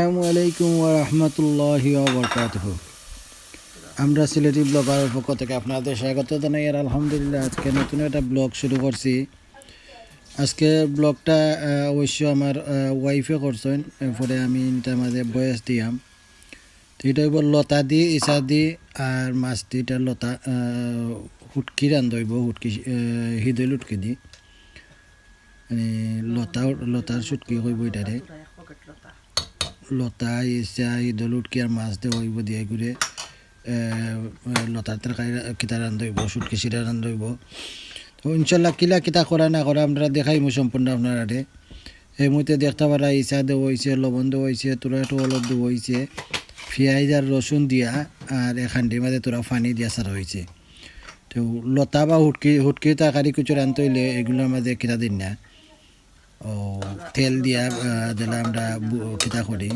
আসসালামু আলাইকুম ওয়া রাহমাতুল্লাহি ওয়া বারাকাতুহু। আমরা সিলেটি ব্লগারের পক্ষ থেকে আপনাদের স্বাগত জানাই। আর আলহামদুলিল্লাহ আজকে নতুন একটা ব্লগ শুরু করছি। আজকে ব্লগটা অবশ্য আমার ওয়াইফে করছেন, এরপরে আমি এটার মাঝে বয়স দিয়াম। তো এটা হইব লতা দি ইসা দি আর মাছ দি, এটা লতা হুটকি রান্ধইব, হুটকি হিদল উটকি দি, মানে লতার সুটকি হইব এটারে। লতা ইসা হিদল উটকি আর মাছ দিয়ে হইব দিয়ে ঘুরে লতার তরকারি কিতা রান্ধইব, সুটকি সিরা রান্ধইব। তো ইনশাল্লাহ কিলা কিতা করা না করা আমরা দেখাইমু সম্পূর্ণ আপনার আগে। এই মুহূর্তে দেখতে পারা ইসা দেওয়া হয়েছে, লবণ দেওয়া হয়েছে, তোরা একটু অলপ দেওয়া হয়েছে, পেঁয়াজ আর রসুন দিয়া আর এখানটির মাঝে তোরা পানি দিয়া সারা হয়েছে। তো লতা বা হুটকি তরকারি কিছু রান্ধতে হইলে এগুলোর মাঝে কিতা দিন না, ও তেল দিয়া দিলে আমরা কিতা করি,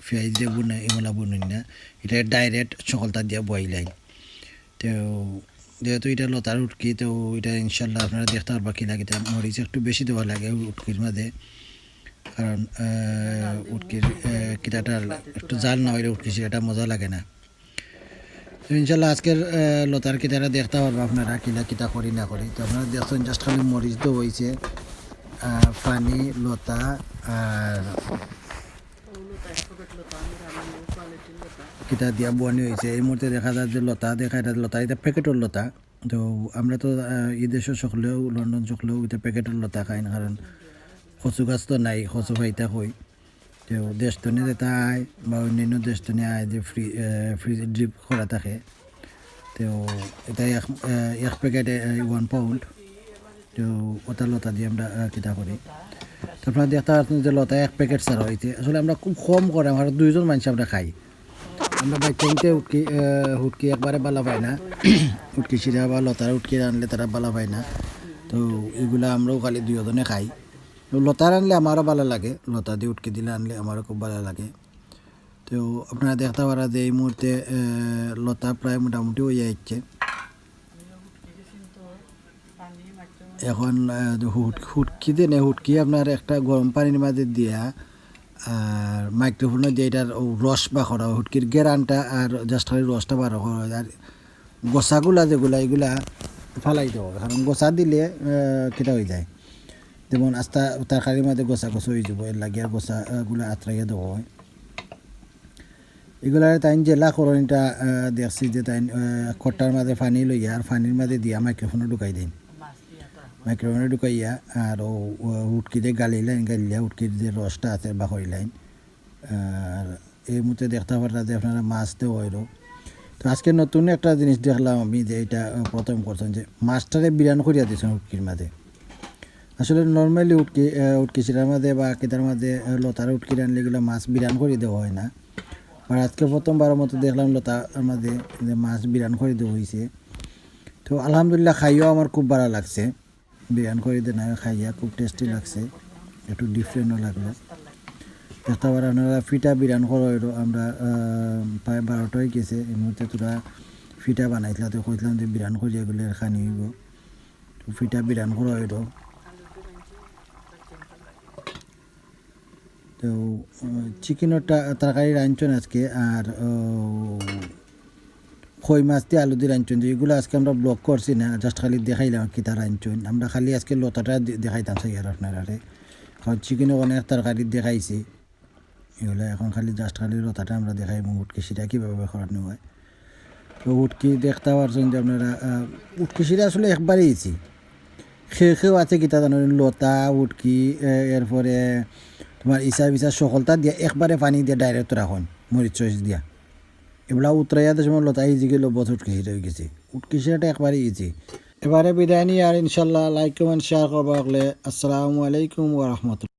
পেঁয়াজ দিয়ে বুনাই, এগুলা বুনুন না, এটা ডাইরেক্ট সকলতা দিয়া বইলাই। তো যেহেতু এটা লতার উটকি, তো এটা ইনশাল্লাহ আপনারা দেখতে পারবা কিনা কিতা মরিচ একটু বেশি দেওয়া লাগে উটকির মাঝে, কারণ উটকির কিতাটা একটু জাল না হইলে উটকি সেটা মজা লাগে না। তো ইনশাল্লাহ আজকের লতার কিতাটা দেখতে পারবো আপনারা কিলা কিতা করি না করি। তো আপনারা দেখছেন জাস্ট খালি মরিচ তো হয়েছে, পানি, লতা আর কিতা দিয়া বনি হয়েছে। এই মুহূর্তে দেখা যায় যে লতা দেখা এটা লতা, এটা প্যাকেটের লতা। তো আমরা তো এই দেশে সকলেও, লন্ডন সকলেও এটা প্যাকেটের লতা খাই না, কারণ কচু গাছ তো নাই, কচু খাইতা কই। তো দেশ তো নিয়ে যেতে আয় বা অন্যান্য দেশ তো নিয়ে আয় যে ফ্রিজ ড্রিপ করা থাকে। তো এটা এক প্যাকেটে 1 পাউন্ড। তো ওটা লতা দিয়ে আমরা কিতা করি। তো আপনারা দেখতে পাচ্ছেন যে লতা এক প্যাকেট ছাড়া হয়েছে। আসলে আমরা খুব কম করে, আমরা 2জন মানুষ আমরা খাই। আমরা বাচ্চাইতে হুটকি একবারে বালা পাই না, উটকি সিরা বা লতার উটকি রানলে তারা বালা পায় না। তো এগুলা আমরাও খালি 2জনে খাই। তো লতা রানলে আমারও ভালো লাগে, লতা দিয়ে উটকি দিলে আনলে আমারও খুব ভালো লাগে। তো আপনারা দেখতে পারা যে এই মুহূর্তে লতা প্রায় মোটামুটি হয়ে যাচ্ছে। এখন হুটকি দিয়ে নেই, হুটকি আপনার একটা গরম পানির মাঝে দিয়া আর মাইক্রোফোনে দিয়ে এটার রস বা করা, হুটকির গেরানটা আর জাস্ট খালি রসটা বার করা হয়। আর গোসাগুলা যেগুলা এগুলা ফালাই দেওয়া, কারণ গোসা দিলে কেটা হয়ে যায়, যেমন আস্তা তরকারির মধ্যে গোসা হয়ে যাব, এর লাগে আর গোসাগুলো আত্রাইয়া দেওয়া হয়। এগুলার তাই জেলা করণীটা দেখছি যে তাই খট্টার মাঝে পানি লইয়া আর পানির মাঝে দিয়া মাইক্রোফোনে ঢুকাই দিন, মাইক্রোফোনে ঢুকাইয়া আর উটকিতে গালিয়া উটকির যে রসটা আছে বা হইলাইন। আর এই মুহূর্তে দেখতে পারলাম যে আপনারা মাছ দেওয়া হইল। তো আজকে নতুন একটা জিনিস দেখলাম আমি, যে এটা প্রথম করছেন যে মাছটারে বিরান করিয়া দিয়েছেন উটকির মাঝে। আসলে নর্মালি উটকি শিরার মাঝে বা কেতার মাঝে লতার উটকি রানলে এগুলো মাছ বিরান করে দেওয়া হয় না। আর আজকে প্রথমবারের মতো দেখলাম লতার মাঝে যে মাছ বিরান করে দেওয়া হয়েছে। তো আলহামদুলিল্লাহ খাইও আমার খুব ভালো লাগছে, বিরান করে দিয়ে না খাইয়া খুব টেস্টি লাগছে, একটু ডিফারেন্টও লাগলো। দেখতে পারেন আপনারা ফিটা বিরান করা হইলো, আমরা প্রায় 12টা হয়ে গেছে। এই মুহূর্তে তোরা ফিটা বানাইছিল, তো কইছিলাম যে বিরান করিয়া এগুলো খানি হইব। তো ফিটা বিরান করা হইলো। তো চিকেনের তরকারি রাঁধছেন আজকে, আর খই মাছ দিয়ে আলু দিয়ে রাঁধছেন। এগুলো আজকে আমরা ব্লগ করছি না, জাস্ট খালি দেখাইলাম কি তা রাঁধছেন। আমরা খালি আজকে লতাটা দেখাইতাম চাই আর আপনারা, কারণ চিকেনও অনেক তরকারি দেখাইছি, এগুলো এখন খালি জাস্ট খালি লতাটা আমরা দেখাই উটকি সিরা কীভাবে করানো হয়। তো উটকি দেখতে পারছেন যে আপনারা, উটকি সিরা আসলে একবারই ইছি, খেয়েও আছে কিতা জানেন, লতা উটকি এরপরে তোমার ইসা বিসা সকলটা দিয়া একবারে পানি দিয়ে ডাইরেক্ট রাখুন মরিচ চরিচ দিয়া, এগুলা উতরাইয়া যে সময় লতা ইজি গেল বস উটকি সিরা হয়ে গেছে। উটকি সিরাটা একবারই ইজি। এবারে বিদায় নিয়ে আর ইনশাল্লাহ লাইক কমেন্ট শেয়ার করবো। আসসালামু আলাইকুম ওয়া রাহমাতুল্লাহ।